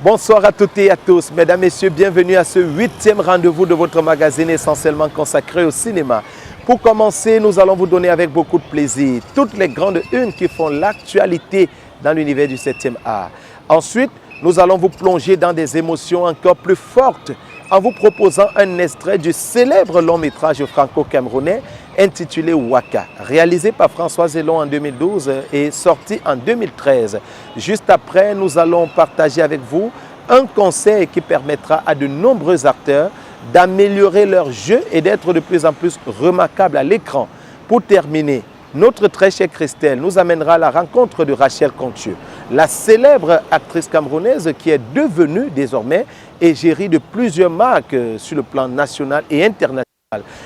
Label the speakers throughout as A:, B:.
A: Bonsoir à toutes et à tous. Mesdames, Messieurs, bienvenue à ce 8e rendez-vous de votre magazine essentiellement consacré au cinéma. Pour commencer, nous allons vous donner avec beaucoup de plaisir toutes les grandes unes qui font l'actualité dans l'univers du 7e art. Ensuite, nous allons vous plonger dans des émotions encore plus fortes en vous proposant un extrait du célèbre long-métrage franco-camerounais intitulé Waka, réalisé par François Zélon en 2012 et sorti en 2013. Juste après, nous allons partager avec vous un conseil qui permettra à de nombreux acteurs d'améliorer leur jeu et d'être de plus en plus remarquables à l'écran. Pour terminer, notre très chère Christelle nous amènera à la rencontre de Rachel Contieux, la célèbre actrice camerounaise qui est devenue désormais égérie de plusieurs marques sur le plan national et international.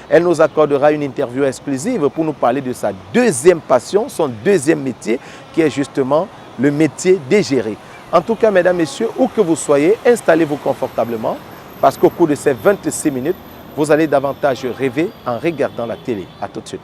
A: Elle nous accordera une interview exclusive pour nous parler de sa deuxième passion, son deuxième métier, qui est justement le métier d'égérie. En tout cas, mesdames, messieurs, où que vous soyez, installez-vous confortablement parce qu'au cours de ces 26 minutes, vous allez davantage rêver en regardant la télé. À tout de suite.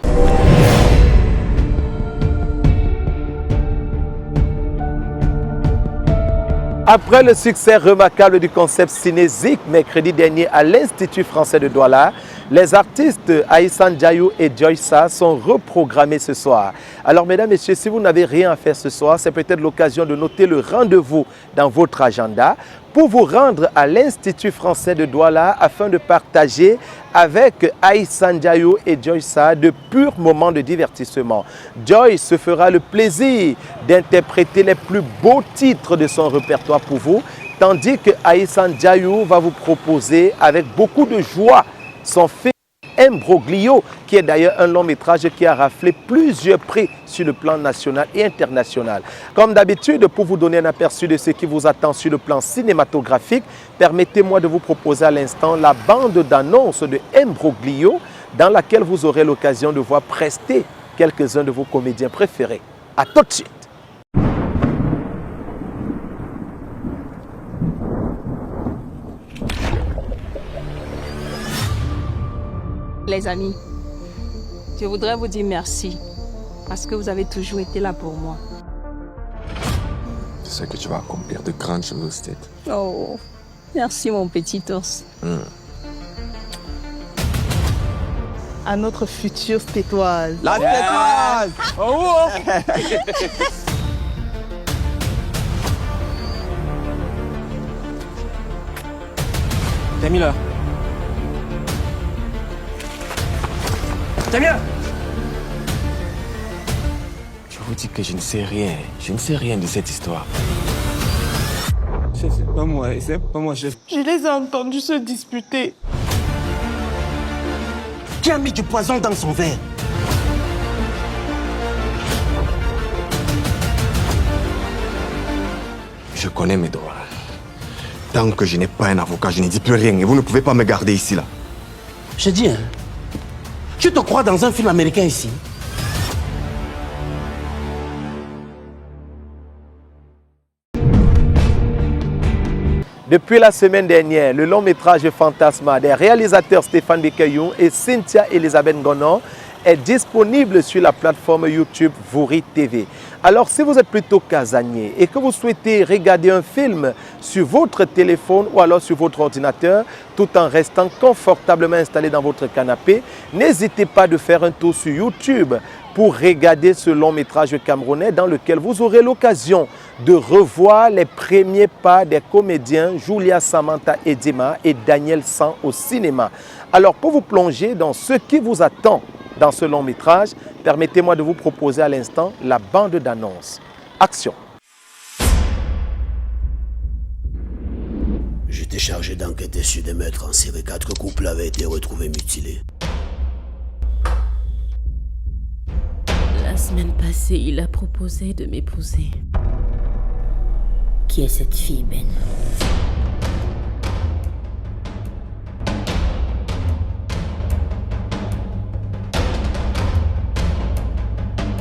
A: Après le succès remarquable du concept Cinézik mercredi dernier à l'Institut français de Douala, les artistes Aïssan Diayou et Joysa sont reprogrammés ce soir. Alors mesdames, messieurs, si vous n'avez rien à faire ce soir, c'est peut-être l'occasion de noter le rendez-vous dans votre agenda pour vous rendre à l'Institut français de Douala afin de partager avec Aïssan Diayou et Joysa de purs moments de divertissement. Joy se fera le plaisir d'interpréter les plus beaux titres de son répertoire pour vous, tandis que Aïssan Diayou va vous proposer avec beaucoup de joie son film Imbroglio, qui est d'ailleurs un long métrage qui a raflé plusieurs prix sur le plan national et international. Comme d'habitude, pour vous donner un aperçu de ce qui vous attend sur le plan cinématographique, permettez-moi de vous proposer à l'instant la bande d'annonce de Imbroglio, dans laquelle vous aurez l'occasion de voir prester quelques-uns de vos comédiens préférés. A tout de suite.
B: Les amis, je voudrais vous dire merci parce que vous avez toujours été là pour moi.
C: Je sais que tu vas accomplir de grandes choses, Tête.
B: Oh, merci mon petit ours.
D: À notre future stétoise.
C: La Tétoise! Oh!
E: Jamila. Jamila!
C: Je vous dis que je ne sais rien. Je ne sais rien de cette histoire.
E: C'est pas moi, chef.
D: Je les ai entendus se disputer.
E: Qui a mis du poison dans son verre?
C: Je connais mes droits. Tant que je n'ai pas un avocat, je ne dis plus rien. Et vous ne pouvez pas me garder ici, là.
E: Je dis, hein. Tu te crois dans un film américain ici?
A: Depuis la semaine dernière, le long métrage Fantasma des réalisateurs Stéphane Bekeyoun et Cynthia Elisabeth Gonon est disponible sur la plateforme YouTube Vouri TV. Alors si vous êtes plutôt casanier et que vous souhaitez regarder un film sur votre téléphone ou alors sur votre ordinateur tout en restant confortablement installé dans votre canapé, n'hésitez pas de faire un tour sur YouTube pour regarder ce long métrage camerounais dans lequel vous aurez l'occasion de revoir les premiers pas des comédiens Julia Samantha Edima et Daniel San au cinéma. Alors pour vous plonger dans ce qui vous attend dans ce long métrage, permettez-moi de vous proposer à l'instant la bande d'annonce. Action!
F: J'étais chargé d'enquêter sur des meurtres en série. 4 couples avaient été retrouvés mutilés.
G: La semaine passée, il a proposé de m'épouser.
H: Qui est cette fille, Ben?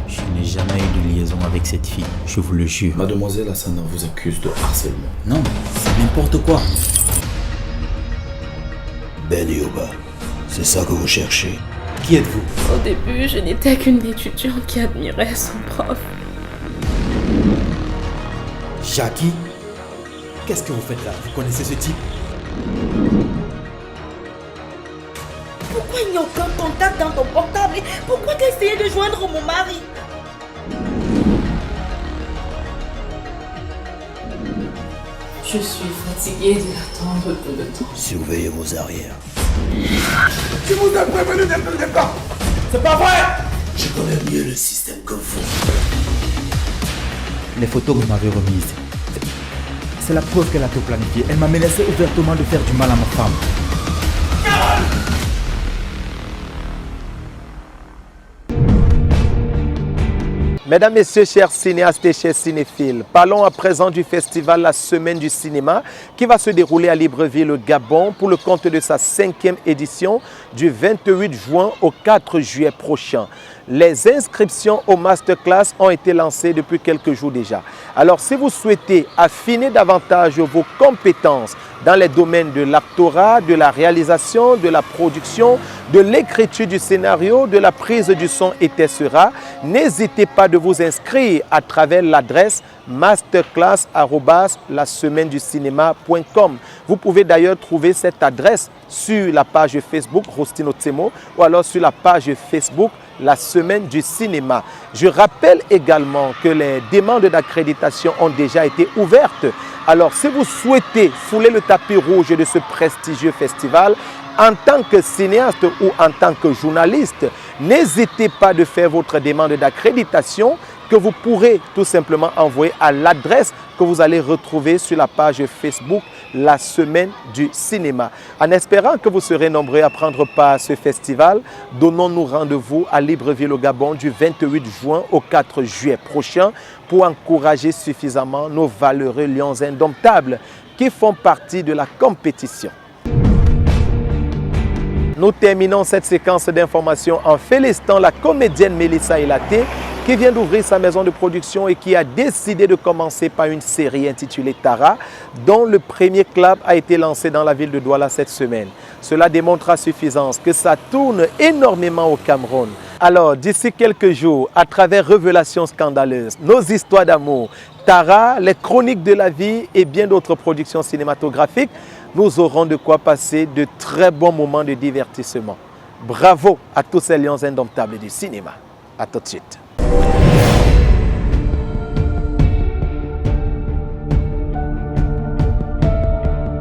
I: Je n'ai jamais eu de liaison avec cette fille, je vous le jure.
F: Mademoiselle Hassana vous accuse de harcèlement.
I: Non, c'est n'importe quoi.
F: Ben Yoba, c'est ça que vous cherchez.
I: Qui êtes-vous?
G: Au début, je n'étais qu'une étudiante qui admirait son prof.
I: Jackie? Qu'est-ce que vous faites là? Vous connaissez ce type?
H: Pourquoi il n'y a aucun contact dans ton portable? Pourquoi tu as essayé de joindre mon mari?
G: Je suis fatiguée d'attendre tout le temps.
F: Surveillez vos arrières.
C: Je vous ai prévenu dès le départ. C'est pas vrai.
F: Je connais mieux le système que vous.
I: Les photos que vous m'avez remises, c'est la preuve qu'elle a tout planifié. Elle m'a menacé ouvertement de faire du mal à ma femme.
A: Mesdames, Messieurs, chers cinéastes et chers cinéphiles, parlons à présent du festival La Semaine du Cinéma qui va se dérouler à Libreville, au Gabon, pour le compte de sa 5e édition du 28 juin au 4 juillet prochain. Les inscriptions au masterclass ont été lancées depuis quelques jours déjà. Alors, si vous souhaitez affiner davantage vos compétences dans les domaines de l'actorat, de la réalisation, de la production, de l'écriture du scénario, de la prise du son etc., n'hésitez pas de vous inscrire à travers l'adresse masterclass@lasemaine-du-cinéma.com. Vous pouvez d'ailleurs trouver cette adresse sur la page Facebook Rostino Tsemo ou alors sur la page Facebook La Semaine du Cinéma. Je rappelle également que les demandes d'accréditation ont déjà été ouvertes. Alors, si vous souhaitez fouler le tapis rouge de ce prestigieux festival, en tant que cinéaste ou en tant que journaliste, n'hésitez pas de faire votre demande d'accréditation que vous pourrez tout simplement envoyer à l'adresse que vous allez retrouver sur la page Facebook La Semaine du Cinéma. En espérant que vous serez nombreux à prendre part à ce festival, donnons-nous rendez-vous à Libreville au Gabon du 28 juin au 4 juillet prochain pour encourager suffisamment nos valeureux lions indomptables qui font partie de la compétition. Nous terminons cette séquence d'informations en félicitant la comédienne Mélissa Elaté qui vient d'ouvrir sa maison de production et qui a décidé de commencer par une série intitulée Tara, dont le premier club a été lancé dans la ville de Douala cette semaine. Cela démontre à suffisance que ça tourne énormément au Cameroun. Alors, d'ici quelques jours, à travers Révélations scandaleuses, nos histoires d'amour, Tara, les chroniques de la vie et bien d'autres productions cinématographiques, nous aurons de quoi passer de très bons moments de divertissement. Bravo à tous ces lions indomptables du cinéma. À tout de suite.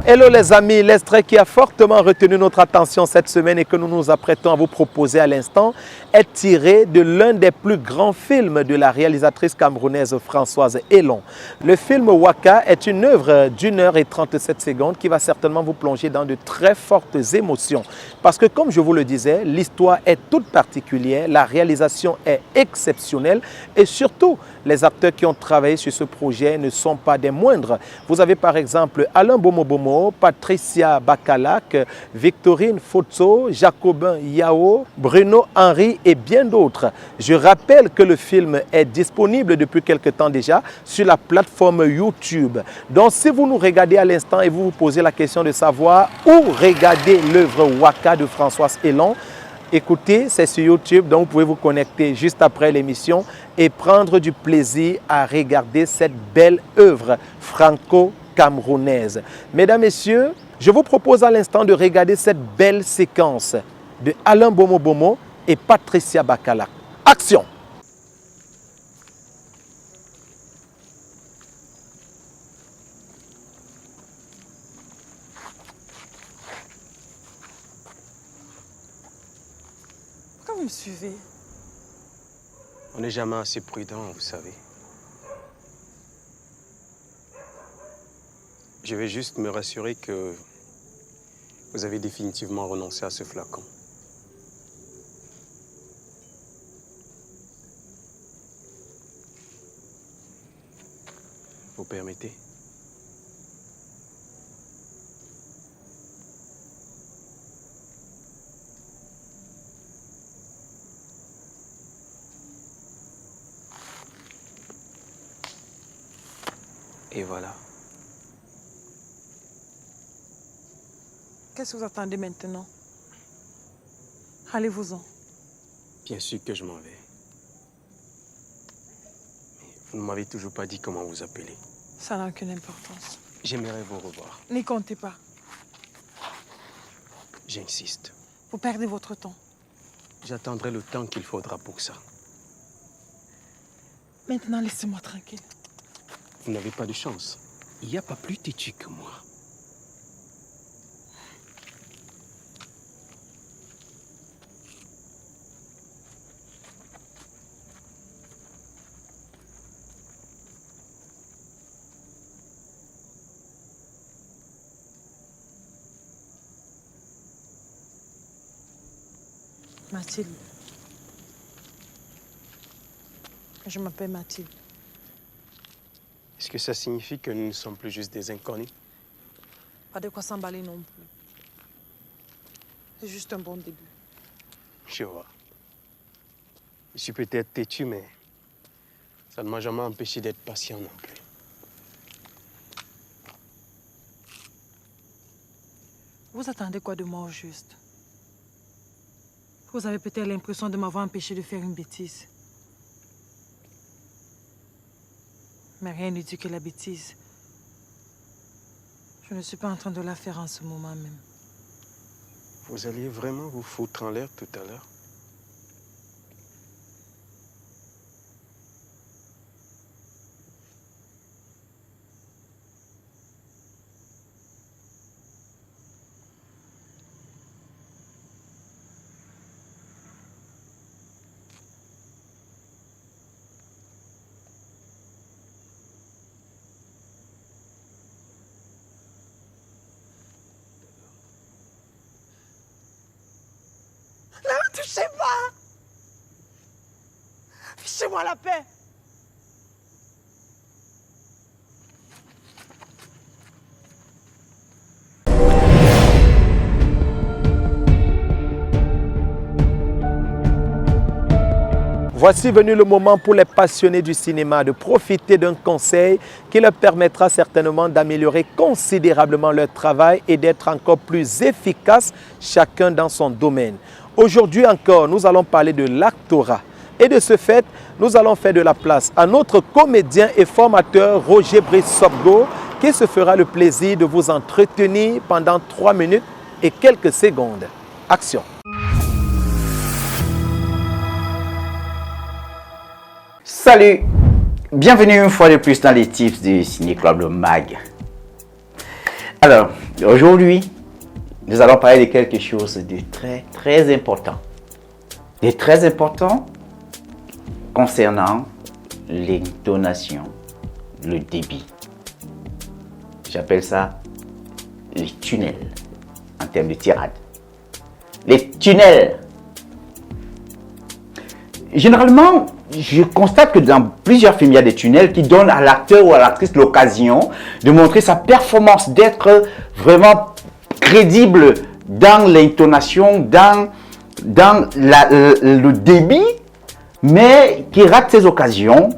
A: Hello les amis, l'extrait qui a fortement retenu notre attention cette semaine et que nous nous apprêtons à vous proposer à l'instant est tiré de l'un des plus grands films de la réalisatrice camerounaise Françoise Elon. Le film Waka est une œuvre d'1h37 qui va certainement vous plonger dans de très fortes émotions. Parce que comme je vous le disais, l'histoire est toute particulière, la réalisation est exceptionnelle et surtout, les acteurs qui ont travaillé sur ce projet ne sont pas des moindres. Vous avez par exemple Alain Bomobomo, Patricia Bacalac, Victorine Fotso, Jacobin Yao, Bruno Henry et bien d'autres. Je rappelle que le film est disponible depuis quelque temps déjà sur la plateforme YouTube. Donc si vous nous regardez à l'instant et vous vous posez la question de savoir où regarder l'œuvre Waka de Françoise Elon, écoutez, c'est sur YouTube, donc vous pouvez vous connecter juste après l'émission et prendre du plaisir à regarder cette belle œuvre franco-camerounaise. Mesdames, Messieurs, je vous propose à l'instant de regarder cette belle séquence de Alain Bomobomo et Patricia Bacalac. Action!
D: Pourquoi vous me suivez?
J: On n'est jamais assez prudent, vous savez. Je vais juste me rassurer que vous avez définitivement renoncé à ce flacon. Vous permettez? Et voilà.
D: Qu'est-ce que vous attendez maintenant? Allez-vous-en.
J: Bien sûr que je m'en vais. Mais vous ne m'avez toujours pas dit comment vous appelez.
D: Ça n'a aucune importance.
J: J'aimerais vous revoir.
D: N'y comptez pas.
J: J'insiste.
D: Vous perdez votre temps.
J: J'attendrai le temps qu'il faudra pour ça.
D: Maintenant, laissez-moi tranquille.
J: Vous n'avez pas de chance. Il n'y a pas plus têtu que moi.
D: Mathilde. Je m'appelle Mathilde.
J: Est-ce que ça signifie que nous ne sommes plus juste des inconnus?
D: Pas de quoi s'emballer non plus. C'est juste un bon début.
J: Je vois. Je suis peut-être têtu, mais ça ne m'a jamais empêché d'être patient non plus.
D: Vous attendez quoi de moi au juste? Vous avez peut-être l'impression de m'avoir empêché de faire une bêtise. Mais rien ne dit que la bêtise. Je ne suis pas en train de la faire en ce moment même.
J: Vous alliez vraiment vous foutre en l'air tout à l'heure?
D: Ne me touchez pas! Fichez-moi la paix!
A: Voici venu le moment pour les passionnés du cinéma de profiter d'un conseil qui leur permettra certainement d'améliorer considérablement leur travail et d'être encore plus efficaces chacun dans son domaine. Aujourd'hui encore, nous allons parler de l'actorat. Et de ce fait, nous allons faire de la place à notre comédien et formateur Roger Brice Sobgo qui se fera le plaisir de vous entretenir pendant 3 minutes et quelques secondes. Action!
K: Salut, bienvenue une fois de plus dans les tips du Ciné Club Le Mag. Alors, aujourd'hui, nous allons parler de quelque chose de très important. De très important concernant l'intonation, le débit. J'appelle ça les tunnels en termes de tirade. Les tunnels. Généralement, je constate que dans plusieurs films, il y a des tunnels qui donnent à l'acteur ou à l'actrice l'occasion de montrer sa performance, d'être vraiment crédible dans l'intonation, dans le débit, mais qui ratent ces occasions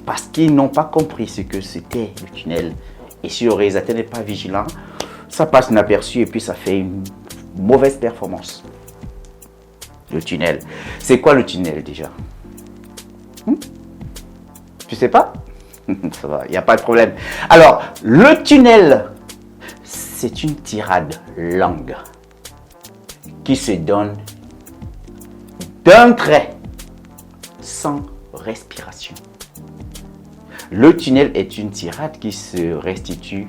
K: parce qu'ils n'ont pas compris ce que c'était le tunnel. Et si le réalisateur n'est pas vigilant, ça passe inaperçu et puis ça fait une mauvaise performance. Le tunnel. C'est quoi le tunnel déjà? Tu sais pas? Ça va, il n'y a pas de problème. Alors, le tunnel, c'est une tirade longue qui se donne d'un trait, sans respiration. Le tunnel est une tirade qui se restitue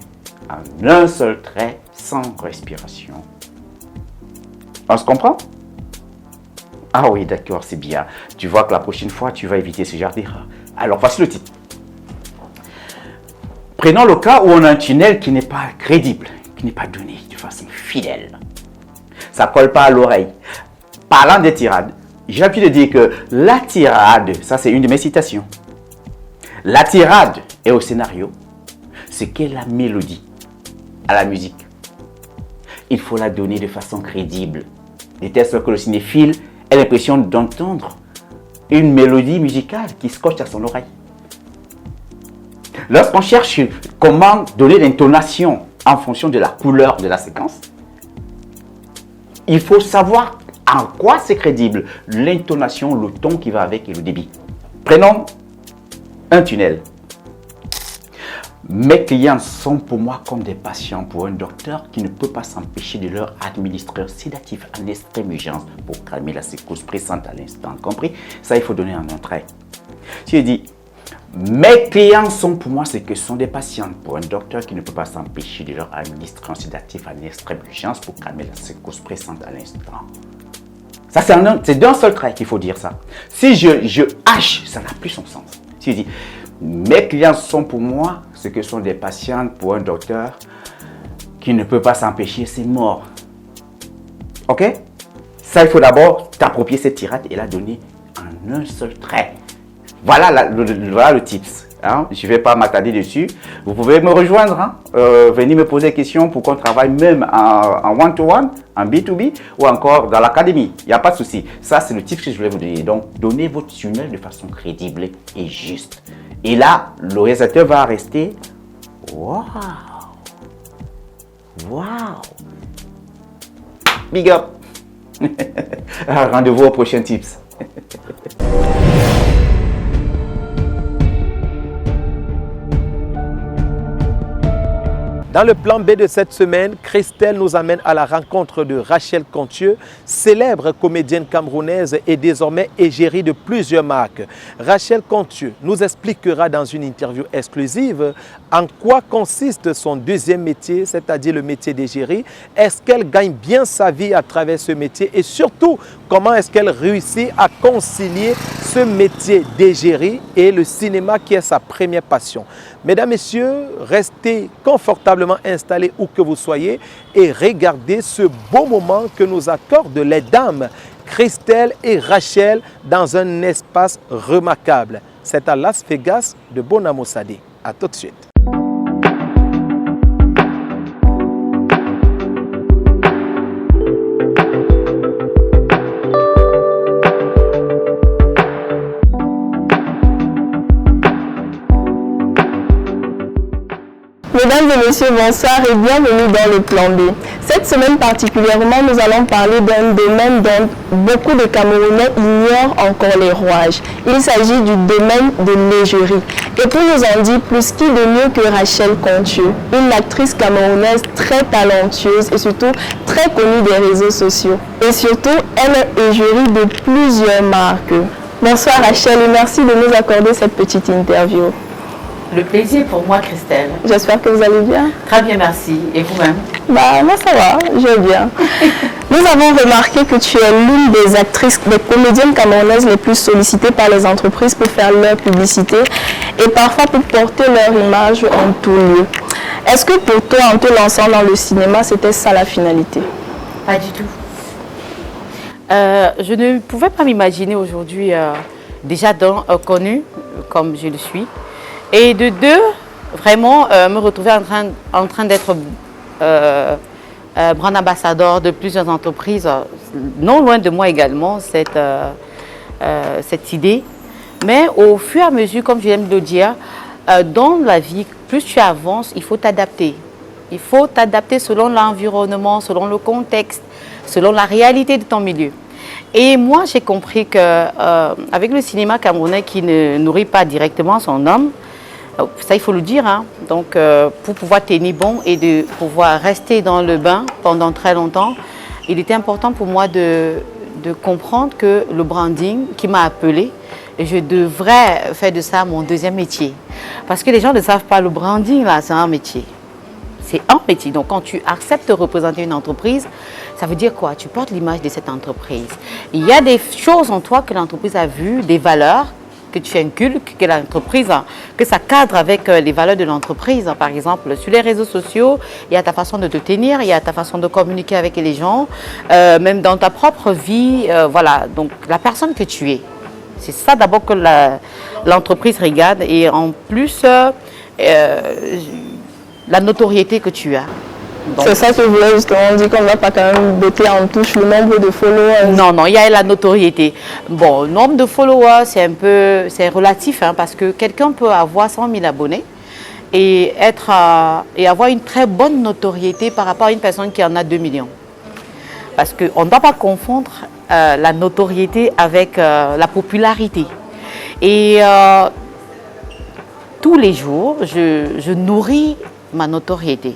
K: en un seul trait, sans respiration. On se comprend? Ah oui, d'accord, c'est bien. Tu vois que la prochaine fois, tu vas éviter ce genre d'erreur. Alors, voici le titre. Prenons le cas où on a un tunnel qui n'est pas crédible, qui n'est pas donné de façon fidèle. Ça ne colle pas à l'oreille. Parlant des tirades, j'ai l'habitude de dire que la tirade, ça c'est une de mes citations. La tirade est au scénario ce qu'est la mélodie à la musique. Il faut la donner de façon crédible, de telle sorte que le cinéphile ait l'impression d'entendre une mélodie musicale qui scotche à son oreille. Lorsqu'on cherche comment donner l'intonation en fonction de la couleur de la séquence, il faut savoir en quoi c'est crédible, l'intonation, le ton qui va avec et le débit. Prenons un tunnel. Mes clients sont pour moi comme des patients pour un docteur qui ne peut pas s'empêcher de leur administrer un sédatif en extrême urgence pour calmer la secousse pressante à l'instant. Compris? Ça, il faut donner en un trait. Tu dis, mes clients sont pour moi ce que sont des patients pour un docteur qui ne peut pas s'empêcher de leur administrer un sédatif en extrême urgence pour calmer la secousse pressante à l'instant. Ça, c'est d'un seul trait qu'il faut dire ça. Si je hache, ça n'a plus son sens. Tu dis, mes clients sont pour moi ce que sont des patients pour un docteur qui ne peut pas s'empêcher, c'est mort. Ok? Ça, il faut d'abord t'approprier cette tirade et la donner en un seul trait. Voilà, voilà le tips. Hein? Je ne vais pas m'attarder dessus. Vous pouvez me rejoindre, hein? Venir me poser des questions pour qu'on travaille même en one-to-one, en B2B ou encore dans l'académie. Il n'y a pas de souci. Ça, c'est le tips que je voulais vous donner. Donc, donnez votre tunnel de façon crédible et juste. Et là, le réalisateur va rester. Waouh! Waouh! Big up! Rendez-vous au prochain tips.
A: Dans le plan B de cette semaine, Christelle nous amène à la rencontre de Rachel Contieux, célèbre comédienne camerounaise et désormais égérie de plusieurs marques. Rachel Contieux nous expliquera dans une interview exclusive en quoi consiste son deuxième métier, c'est-à-dire le métier d'égérie. Est-ce qu'elle gagne bien sa vie à travers ce métier et surtout, comment est-ce qu'elle réussit à concilier ce métier d'égérie et le cinéma qui est sa première passion. Mesdames, Messieurs, restez confortablement installés où que vous soyez et regardez ce beau moment que nous accordent les dames Christelle et Rachel dans un espace remarquable. C'est à Las Vegas de Bonamo Sadi. À tout de suite.
L: Mesdames et messieurs, bonsoir et bienvenue dans le plan B. Cette semaine particulièrement, nous allons parler d'un domaine dont beaucoup de Camerounais ignorent encore les rouages. Il s'agit du domaine de l'égérie. Et pour nous en dire plus, qui de mieux que Rachel Contieux, une actrice camerounaise très talentueuse et surtout très connue des réseaux sociaux. Et surtout, elle est égérie de plusieurs marques. Bonsoir Rachel et merci de nous accorder cette petite interview.
M: Le plaisir pour moi, Christelle.
L: J'espère que vous allez bien.
M: Très bien, merci. Et vous-même?
L: Bah, moi ça va, je vais bien. Nous avons remarqué que tu es l'une des actrices, des comédiennes camerounaises les plus sollicitées par les entreprises pour faire leur publicité et parfois pour porter leur image en tout lieu. Est-ce que pour toi, en te lançant dans le cinéma, c'était ça la finalité?
M: Pas du tout. Je ne pouvais pas m'imaginer aujourd'hui déjà connue comme je le suis. Et de deux, vraiment me retrouver en train d'être brand ambassadeur de plusieurs entreprises, non loin de moi également, cette idée. Mais au fur et à mesure, comme je viens de le dire, dans la vie, plus tu avances, il faut t'adapter. Il faut t'adapter selon l'environnement, selon le contexte, selon la réalité de ton milieu. Et moi, j'ai compris qu'avec le cinéma camerounais qui ne nourrit pas directement son homme, ça, il faut le dire, hein. Donc, pour pouvoir tenir bon et de pouvoir rester dans le bain pendant très longtemps, il était important pour moi de comprendre que le branding qui m'a appelé, je devrais faire de ça mon deuxième métier. Parce que les gens ne savent pas, le branding, là, c'est un métier. C'est un métier. Donc, quand tu acceptes de représenter une entreprise, ça veut dire quoi? Tu portes l'image de cette entreprise. Il y a des choses en toi que l'entreprise a vues, des valeurs, que tu inculques, que l'entreprise, que ça cadre avec les valeurs de l'entreprise. Par exemple, sur les réseaux sociaux, il y a ta façon de te tenir, il y a ta façon de communiquer avec les gens, même dans ta propre vie, voilà. Donc, la personne que tu es, c'est ça d'abord que l'entreprise regarde et en plus, la notoriété que tu as.
L: C'est ça que je voulais justement dire qu'on ne va pas quand même botter en touche le nombre de followers.
M: Non, non, il y a la notoriété. Bon, le nombre de followers, c'est relatif, hein, parce que quelqu'un peut avoir 100 000 abonnés et avoir une très bonne notoriété par rapport à une personne qui en a 2 millions. Parce qu'on ne doit pas confondre la notoriété avec la popularité. Et tous les jours, je nourris ma notoriété.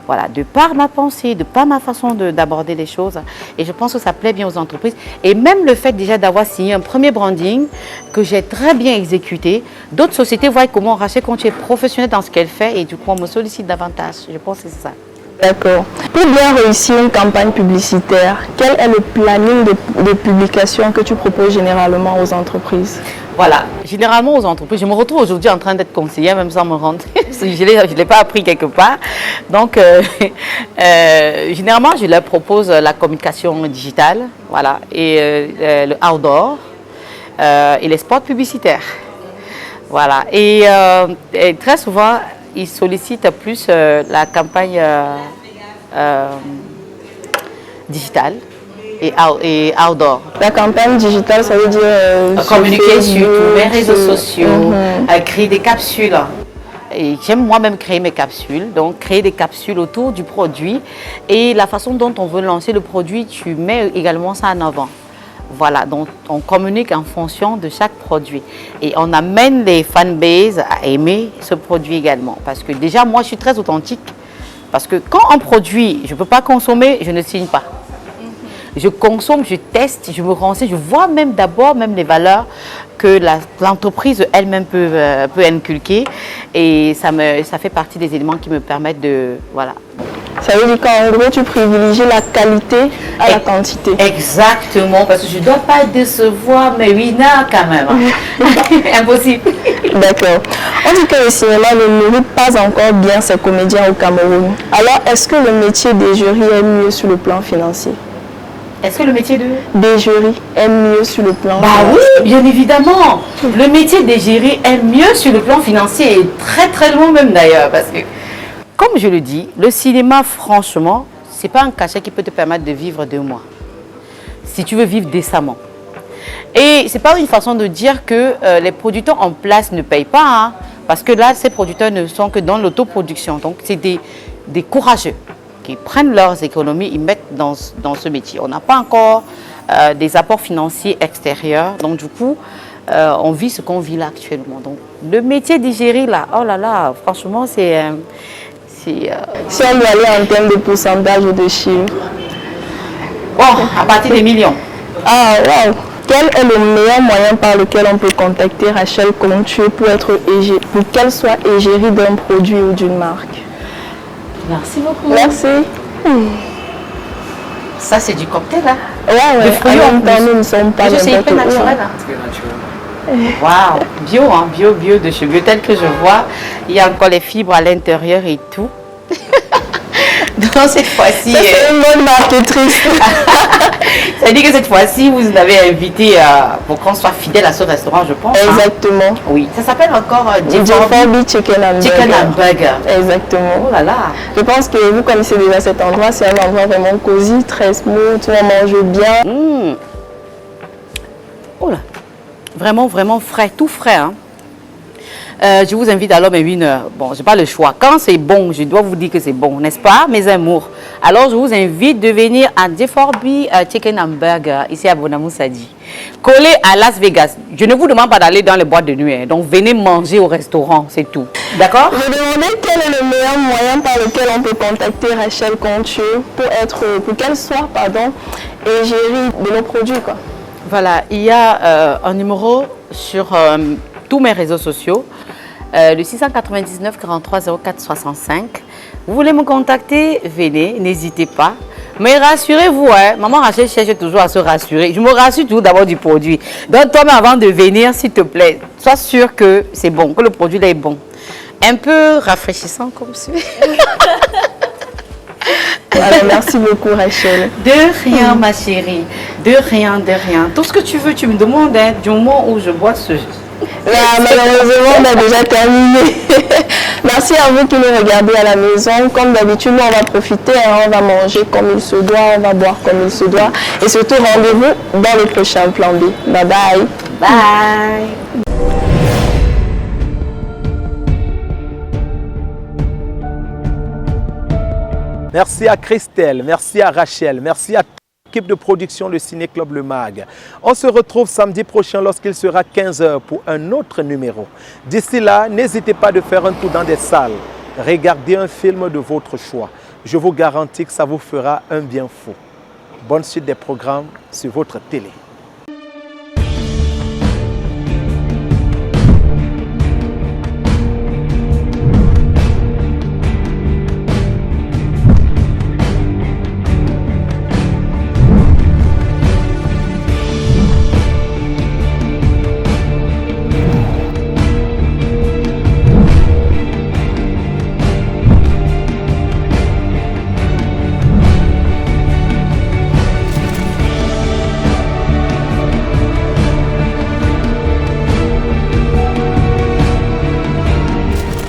M: Voilà, de par ma pensée, de par ma façon d'aborder les choses. Et je pense que ça plaît bien aux entreprises. Et même le fait déjà d'avoir signé un premier branding que j'ai très bien exécuté, d'autres sociétés voient comment Rachel Contier est professionnelle dans ce qu'elle fait et du coup on me sollicite davantage. Je pense que c'est ça.
L: D'accord. Pour bien réussir une campagne publicitaire, quel est le planning de publication que tu proposes généralement aux entreprises?
M: Voilà, généralement aux entreprises, je me retrouve aujourd'hui en train d'être conseillère, même sans me rendre, je ne l'ai pas appris quelque part. Donc, généralement, je leur propose la communication digitale, voilà, et le outdoor, et les spots publicitaires. Voilà, et très souvent, ils sollicitent plus la campagne digitale et outdoor.
L: La campagne digitale, ça veut dire
M: communiquer sur tous mes réseaux sociaux, créer des capsules. Et j'aime moi-même créer mes capsules, donc créer des capsules autour du produit et la façon dont on veut lancer le produit, tu mets également ça en avant. Voilà, donc on communique en fonction de chaque produit et on amène les fanbases à aimer ce produit également. Parce que déjà, moi, je suis très authentique. Parce que quand un produit, je ne peux pas consommer, je ne signe pas. Je consomme, je teste, je me renseigne, je vois même d'abord même les valeurs que l'entreprise elle-même peut inculquer et ça fait partie des éléments qui me permettent de... Voilà.
L: Ça veut dire qu'en gros, tu privilégies la qualité à la quantité.
M: Exactement, parce que je ne dois pas décevoir mes winners quand même. Impossible.
L: D'accord. On dit que le cinéma ne nourrit pas encore bien ses comédiens au Cameroun. Alors, est-ce que le métier des jurys est mieux sur le plan financier?
M: Est-ce que le métier
L: des jurys est mieux sur le plan
M: financier? Oui, bien évidemment. Le métier des jurys est mieux sur le plan financier et très très loin même d'ailleurs. Parce que, comme je le dis, le cinéma, franchement, ce n'est pas un cachet qui peut te permettre de vivre 2 mois. Si tu veux vivre décemment. Et ce n'est pas une façon de dire que les producteurs en place ne payent pas. Hein, parce que là, ces producteurs ne sont que dans l'autoproduction. Donc, c'est des courageux qui prennent leurs économies, ils mettent dans ce métier. On n'a pas encore des apports financiers extérieurs. Donc, du coup, on vit ce qu'on vit là actuellement. Donc, le métier d'égérie, là, oh là là, franchement, c'est...
L: Si on doit aller en termes de pourcentage ou de chiffres?
M: Bon, à partir des millions.
L: Ah, waouh! Quel est le meilleur moyen par lequel on peut contacter Rachel Contier pour qu'elle soit égérie d'un produit ou d'une marque?
M: Merci beaucoup.
L: Merci.
M: Ça, c'est du cocktail, là.
L: Ouais.
M: Le fruit,
L: nous ne sommes pas
M: c'est hyper naturel. Waouh, bio, hein, bio de chez Bio, tel que je vois. Il y a encore les fibres à l'intérieur et tout. Donc cette fois-ci...
L: C'est une bonne marketrice.
M: Ça veut dire que cette fois-ci, vous nous avez invité pour qu'on soit fidèle à ce restaurant, je pense.
L: Exactement.
M: Hein. Oui, ça s'appelle encore
L: Jefforbi Chicken and
M: Burger.
L: Exactement.
M: Oh là là.
L: Je pense que vous connaissez déjà cet endroit. C'est un endroit vraiment cosy, très smooth, tu vas manger bien.
M: Oh là. Vraiment, vraiment frais, tout frais. Hein. Je vous invite alors, mes winners. Bon, je n'ai pas le choix. Quand c'est bon, je dois vous dire que c'est bon, n'est-ce pas, mes amours? Alors, je vous invite de venir à Jefforbi Chicken and Burger, ici à Bonamoussadi, collé à Las Vegas. Je ne vous demande pas d'aller dans les boîtes de nuit. Hein. Donc, venez manger au restaurant, c'est tout. D'accord?
L: Je demandais quel est le meilleur moyen par lequel on peut contacter Rachel Contier pour qu'elle soit, égérie de nos produits, quoi.
M: Voilà, il y a un numéro sur tous mes réseaux sociaux, le 699 43 04 65. Vous voulez me contacter, venez, n'hésitez pas. Mais rassurez-vous, hein, maman Rachel cherche toujours à se rassurer. Je me rassure toujours d'abord du produit. Donc toi-même, avant de venir, s'il te plaît, sois sûr que c'est bon, que le produit là est bon. Un peu rafraîchissant comme ça.
L: Alors, merci beaucoup, Rachel.
M: De rien, ma chérie. De rien, de rien. Tout ce que tu veux, tu me demandes, hein, du moment où je bois ce...
L: Là, malheureusement, on a déjà terminé. Merci à vous qui nous regardez à la maison. Comme d'habitude, nous, on va profiter, hein, on va manger comme il se doit, on va boire comme il se doit. Et surtout, rendez-vous dans le prochain plan B. Bye bye.
M: Bye.
A: Merci à Christelle, merci à Rachel, merci à l'équipe de production de Ciné Club Le Mag. On se retrouve samedi prochain lorsqu'il sera 15 h pour un autre numéro. D'ici là, n'hésitez pas de faire un tour dans des salles. Regardez un film de votre choix. Je vous garantis que ça vous fera un bien fou. Bonne suite des programmes sur votre télé.